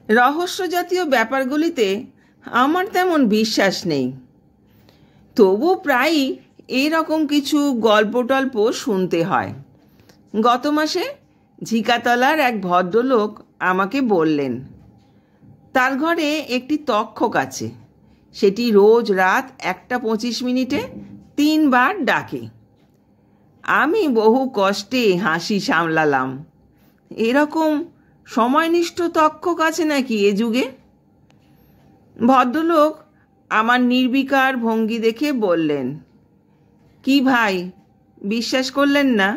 রহস্য জাতীয় ব্যাপারগুলিতে আমার তেমন বিশ্বাস নেই, তবু প্রায়ই এরকম কিছু গল্প টল্প শুনতে হয়। গত মাসে ঝিকাতলার এক ভদ্রলোক আমাকে বললেন তার ঘরে একটি তক্ষক আছে, সেটি রোজ রাত 1:25 3 বার ডাকে। আমি বহু কষ্টে হাসি সামলালাম। এরকম সময়নিষ্ঠ তক্ষক আছে নাকি এ যুগে? ভদ্রলোক আমার নির্বিকার ভঙ্গি দেখে বললেন, কি ভাই, বিশ্বাস করলেন না?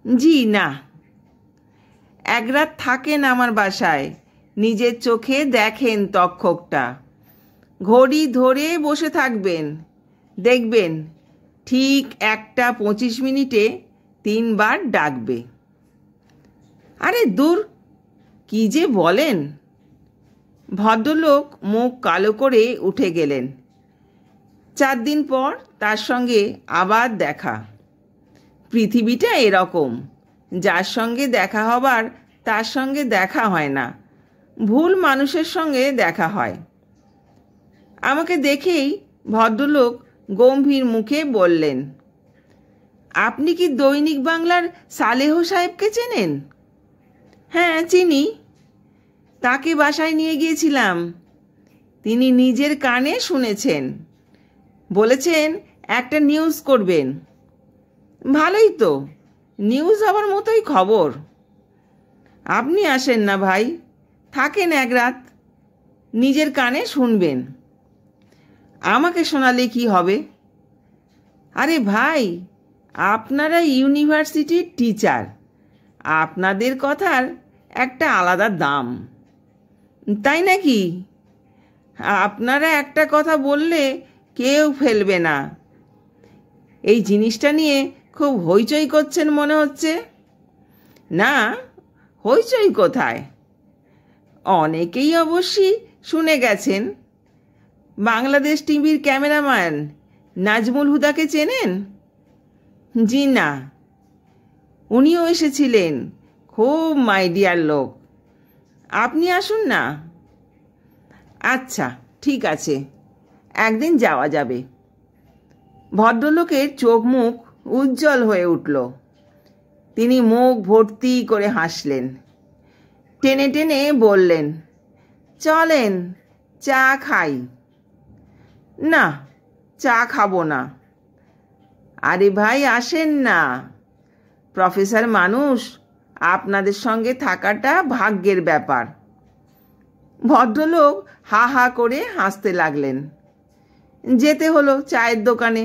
জি না। এক রাত থাকেন আমার বাসায়, নিজের চোখে দেখেন তক্ষকটা। ঘড়ি ধরে বসে থাকবেন, দেখবেন ঠিক 1:25 3 বার ডাকবে। আরে দূর, কি যে বলেন! ভদ্রলোক মুখ কালো করে উঠে গেলেন। 4 দিন পর তার সঙ্গে আবার দেখা। পৃথিবীটা এরকম, যার সঙ্গে দেখা হবার তার সঙ্গে দেখা হয় না, ভুল মানুষের সঙ্গে দেখা হয়। আমাকে দেখেই ভদ্রলোক গম্ভীর মুখে বললেন, আপনি কি দৈনিক বাংলার সালেহ সাহেবকে চেনেন? হ্যাঁ, চিনি। তাকে বাসায় নিয়ে গিয়েছিলাম। তিনি নিজের কানে শুনেছেন, বলেছেন একটা নিউজ করবেন। ভালোই তো, নিউজ হবার মতোই খবর। আপনি আসেন না ভাই, থাকেন এক রাত, নিজের কানে শুনবেন। আমাকে শোনালে কি হবে? আরে ভাই, আপনারা ইউনিভার্সিটির টিচার, আপনাদের কথার একটা আলাদা দাম, তাই নাকি? আপনারা একটা কথা বললে কেউ ফেলবে না। এই জিনিসটা নিয়ে খুব হইচই করছেন মনে হচ্ছে। না, হইচই কোথায়? অনেকেই অবশ্যই শুনে গেছেন। বাংলাদেশ টিভির ক্যামেরাম্যান নাজমুল হুদাকে চেনেন? জি না। উনিও এসেছিলেন, খুব মাই ডিয়ার লোক। আপনি আসুন না। আচ্ছা, ঠিক আছে, একদিন যাওয়া যাবে। ভদ্রলোকের চোখ মুখ উজ্জ্বল হয়ে উঠল। তিনি মুখ ভর্তি করে হাসলেন। টেনে টেনে বললেন, চলেন চা খাই। না, চা খাবো না। আরে ভাই, আসেন না। প্রফেসর মানুষ, আপনাদের সঙ্গে থাকাটা ভাগ্যের ব্যাপার। ভদ্রলোক হা হা করে হাসতে লাগলেন। যেতে হলো চায়ের দোকানে।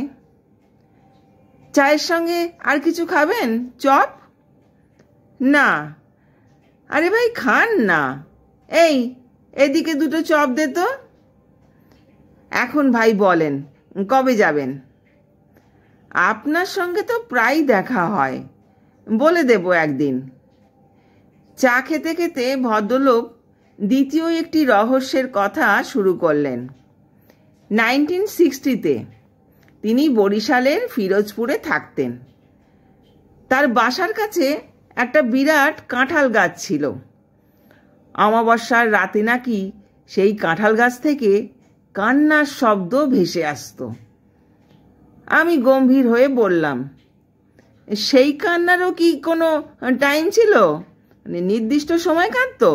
চায়ের সঙ্গে আর কিছু খাবেন? চপ? না। আরে ভাই, খান না। এই, এদিকে 2টো চপ দে তো। এখন ভাই বলেন, কবে যাবেন? আপনার সঙ্গে তো প্রায় দেখা হয়, বলে দেব একদিন। চা খেতে খেতে ভদ্রলোক দ্বিতীয় একটি রহস্যের কথা শুরু করলেন। 1960-তে তিনি বরিশালের ফিরোজপুরে থাকতেন। তার বাসার কাছে একটা বিরাট কাঁঠাল গাছ ছিল। অমাবস্যার রাতে নাকি সেই কাঁঠাল গাছ থেকে কান্নার শব্দ ভেসে আসতো। আমি গম্ভীর হয়ে বললাম, সেই কান্নারও কি কোনো টাইম ছিল? মানে নির্দিষ্ট সময় কাঁদতো,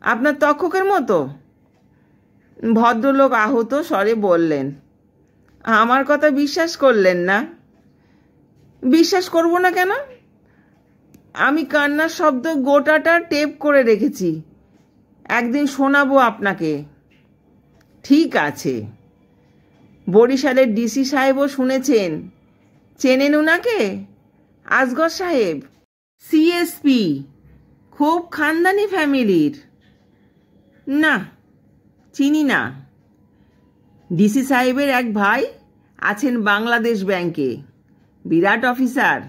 আপনার তক্ষকের মতো? ভদ্রলোক আহত স্বরে বললেন, আমার কথা বিশ্বাস করলেন না? বিশ্বাস করব না কেন? আমি কান্নার শব্দ গোটাটা টেপ করে রেখেছি, একদিন শোনাবো আপনাকে। ঠিক আছে। বরিশালের ডিসি সাহেবও শুনেছেন। চেনেন উনাকে? আসগর সাহেব, সিএসপি, খুব খানদানি ফ্যামিলির। না, চিনি না। ডিসি সাহেবের এক ভাই আছেন বাংলাদেশ ব্যাংকে, বিরাট অফিসার।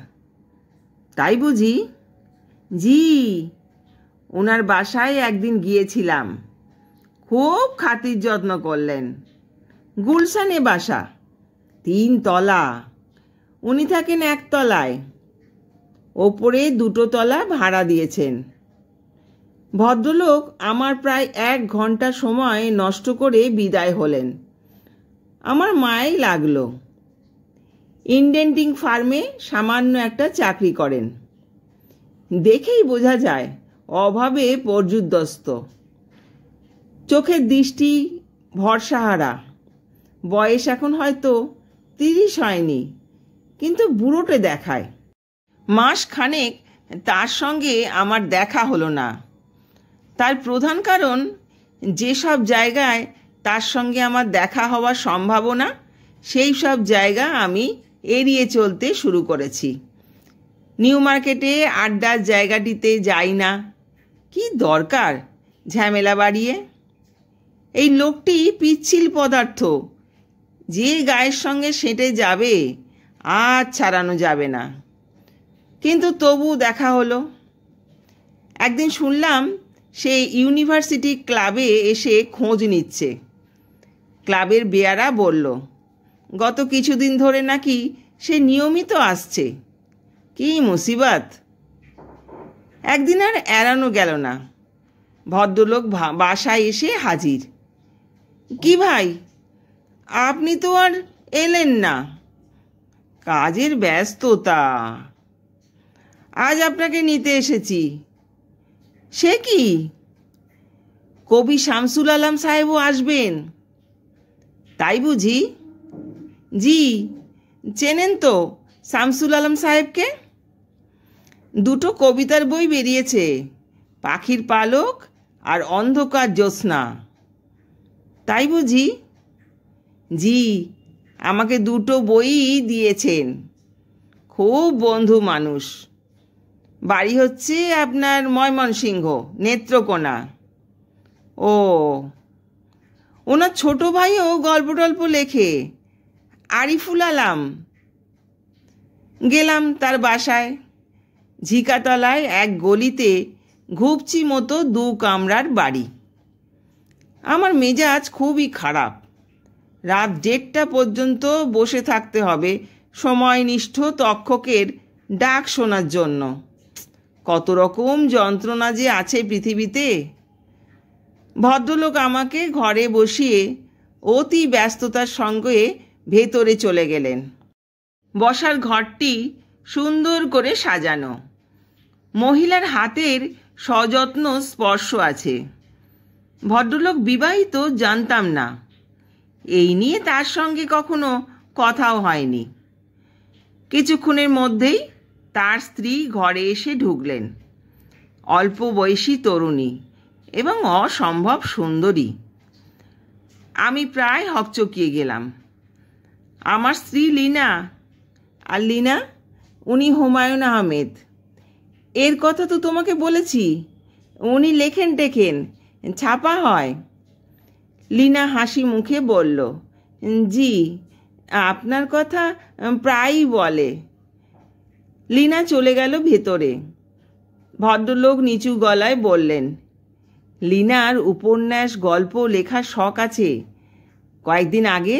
তাই বুঝি? জি, ওনার বাসায় একদিন গিয়েছিলাম। খুব খাতির যত্ন করলেন। গুলশানে বাসা, 3 তলা। উনি থাকেন 1 তলায়, ওপরে 2টো তলা ভাড়া দিয়েছেন। ভদ্রলোক আমার প্রায় 1 ঘন্টা সময় নষ্ট করে বিদায় হলেন। আমার মায়াই লাগলো। ইন্ডেন্টিং ফার্মে সামান্য একটা চাকরি করেন। দেখেই বোঝা যায় অভাবে পর্যুদস্ত। চোখের দৃষ্টি ভরসাহারা। বয়স এখন হয়তো 30 হয়নি, কিন্তু বুড়োটে দেখায়। মাস খানেক তার সঙ্গে আমার দেখা হলো না। তার প্রধান কারণ, যেসব জায়গায় তার সঙ্গে আমার দেখা হওয়ার সম্ভাবনা, সেই সব জায়গা আমি এড়িয়ে চলতে শুরু করেছি। নিউ মার্কেটে আড্ডার জায়গাটিতে যাই না। কি দরকার ঝামেলা বাড়িয়ে? এই লোকটি পিচ্ছিল পদার্থ, যে গায়ের সঙ্গে সেঁটে যাবে আর ছাড়ানো যাবে না। কিন্তু তবু দেখা হলো। একদিন শুনলাম সে ইউনিভার্সিটি ক্লাবে এসে খোঁজ নিচ্ছে। ক্লাবের বেয়ারা বলল, গত কিছুদিন ধরে নাকি সে নিয়মিত আসছে। কি মুসিবত! একদিন আর এড়ানো গেল না। ভদ্রলোক বাসায় এসে হাজির। কি ভাই, আপনি তো আর এলেন না? কাজের ব্যস্ততা। আজ আপনাকে নিতে এসেছি। সে কি? কবি শামসুল আলম সাহেবও আসবেন। তাই বুঝি? জি, চেনেন তো শামসুল আলম সাহেবকে? 2 কবিতার বই বেরিয়েছে, পাখির পালক আর অন্ধকার জ্যোৎস্না। তাই বুঝি? জি, আমাকে 2 বইই দিয়েছেন। খুব বন্ধু মানুষ। বাড়ি হচ্ছে আপনার ময়মনসিংহ, নেত্রকোনা। ও, ওনার ছোট ভাইও গল্প টল্প লেখে, আরিফুল আলম। গেলাম তার বাসায়। ঝিকাতলায় এক গলিতে ঘুপচি মতো 2 কামরার বাড়ি। আমার মেজাজ খুবই খারাপ। রাত 1:30 পর্যন্ত বসে থাকতে হবে সময়নিষ্ঠ তক্ষকের ডাক শোনার জন্য। কত রকম যন্ত্রণা যে আছে পৃথিবীতে। ভদ্রলোক আমাকে ঘরে বসিয়ে অতি ব্যস্ততার সঙ্গে ভেতরে চলে গেলেন। বসার ঘরটি সুন্দর করে সাজানো। মহিলার হাতের সযত্ন স্পর্শ আছে। ভদ্রলোক বিবাহিত জানতাম না। এই নিয়ে তার সঙ্গে কখনো কথাও হয়নি। কিছুক্ষণের মধ্যেই তার স্ত্রী ঘরে এসে ঢুকলেন। অল্প বয়সী তরুণী এবং অসম্ভব সুন্দরী। আমি প্রায় হকচকিয়ে গেলাম। আমার স্ত্রী লীনা। আর লীনা, উনি হুমায়ুন আহমেদ। এর কথা তো তোমাকে বলেছি। উনি লেখেন টেখেন, ছাপা হয়। লীনা হাসি মুখে বলল, জি, আপনার কথা প্রায়ই বলে। লীনা চলে গেল ভেতরে। ভদ্রলোক নিচু গলায় বললেন, লীনার উপন্যাস গল্প লেখার শখ আছে। কয়েকদিন আগে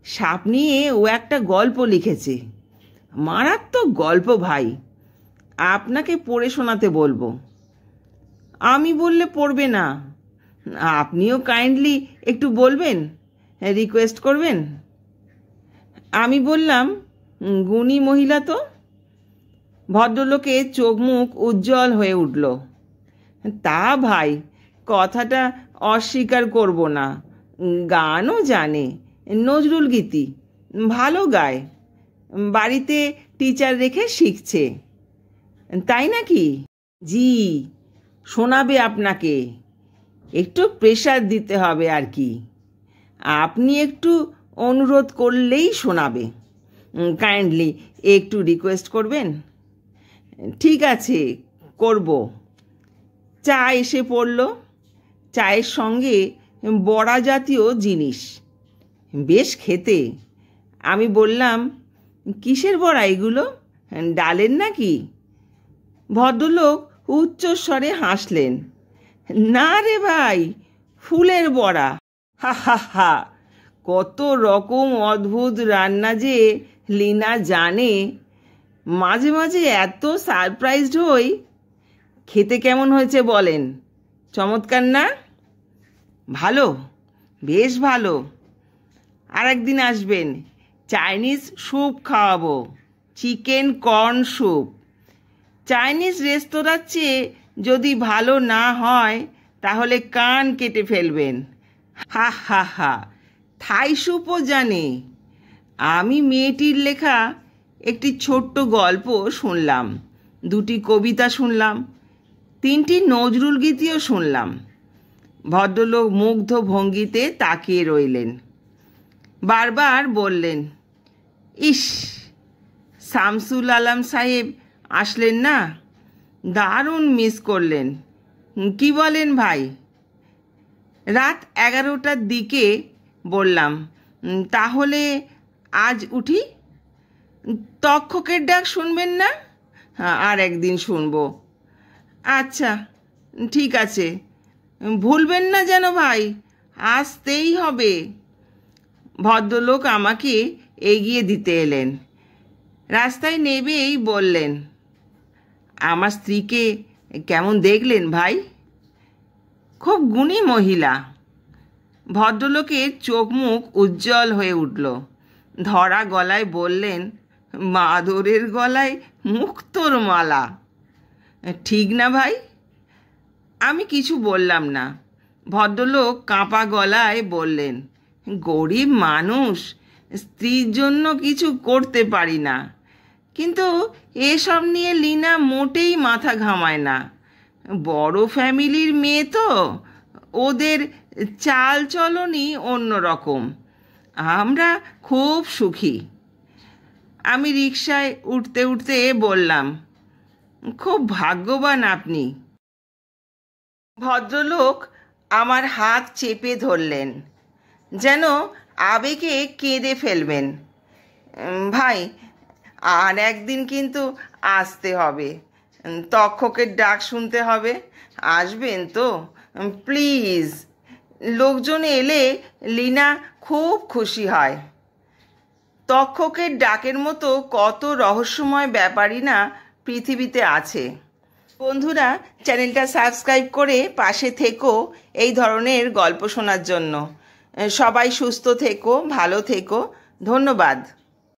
সাপ নিয়ে ও একটা গল্প লিখেছে। মারাত্মক গল্প ভাই, আপনাকে পড়ে শোনাতে বলবো। আমি বললে পড়বে না। আপনিও কাইন্ডলি একটু বলবেন, রিকোয়েস্ট করবেন। আমি বললাম, গুণী মহিলা তো। ভদ্রলোকের চোখ মুখ উজ্জ্বল হয়ে উঠল। তা ভাই, কথাটা অস্বীকার করব না। গানও জানে, নজরুল গীতি ভালো গায়। বাড়িতে টিচার রেখে শিখছে। তাই নাকি? জি, শোনাবে আপনাকে। একটু প্রেশার দিতে হবে আর কি। আপনি একটু অনুরোধ করলেই শোনাবে। কাইন্ডলি একটু রিকোয়েস্ট করবেন। ঠিক আছে, করব। চা এসে পড়ল। চায়ের সঙ্গে বড়া জাতীয় জিনিস, বেশ খেতে। আমি বললাম, কিসের বড়া এগুলো? ডালের নাকি? ভদ্রলোক উচ্চস্বরে হাসলেন। না রে ভাই, ফুলের বড়া। হা হা হা। কত রকম অদ্ভুত রান্না যে লীনা জানে। মাঝে মাঝে এত সারপ্রাইজড হই। খেতে কেমন হয়েছে বলেন? চমৎকার না? ভালো, বেশ ভালো। আর একদিন আসবেন, চাইনিজ স্যুপ খাওয়াবো, চিকেন কর্ন স্যুপ। চাইনিজ রেস্তোরাঁর চেয়ে যদি ভালো না হয় তাহলে কান কেটে ফেলবেন। হা হা হা। থাই স্যুপও জানে। আমি মেয়েটির লেখা একটি ছোট্ট গল্প শুনলাম, 2টি কবিতা শুনলাম, 3টি নজরুল গীতিও শুনলাম। ভদ্রলোক মুগ্ধ ভঙ্গিতে তাকিয়ে রইলেন। বারবার বললেন, ইস, শামসুল আলম সাহেব আসলেন না, দারুণ মিস করলেন। কি বলেন ভাই? রাত 11টার দিকে বললাম, তাহলে আজ উঠি? তক্ষকের ডাক শুনবেন না? আর একদিন শুনবো। আচ্ছা, ঠিক আছে, ভুলবেন না যেন ভাই, আসতেই হবে। ভদ্রলোক আমাকে এগিয়ে দিতে এলেন। রাস্তায় নেবেই বললেন, আমার স্ত্রীকে কেমন দেখলেন ভাই? খুব গুণী মহিলা। ভদ্রলোকের চোখ মুখ উজ্জ্বল হয়ে উঠল। ধরা গলায় বললেন, মাদরের গলায় মুক্তোর মালা। ঠিক না ভাই? আমি কিছু বললাম না। ভদ্রলোক কাঁপা গলায় বললেন, গরিব মানুষ, স্ত্রীর জন্য কিছু করতে পারি না, কিন্তু এসব নিয়ে লীনা মোটেই মাথা ঘামায় না। বড় ফ্যামিলির মেয়ে তো, ওদের চাল চলনই অন্যরকম। আমরা খুব সুখী। আমি রিকশায় উঠতে উঠতে বললাম, খুব ভাগ্যবান আপনি। ভদ্রলোক আমার হাত চেপে ধরলেন, যেন আবেগে কেঁদে ফেলবেন। ভাই, আর একদিন কিন্তু আসতে হবে, তক্ষকের ডাক শুনতে হবে। আসবেন তো প্লিজ? লোকজন এলে লীনা খুব খুশি হয়। তক্ষকের ডাকের মতো কত রহস্যময় ব্যাপারই না পৃথিবীতে আছে। বন্ধুরা, চ্যানেলটা সাবস্ক্রাইব করে পাশে থেকো এই ধরনের গল্প শোনার জন্য। সবাই সুস্থ থেকো, ভালো থেকো। ধন্যবাদ।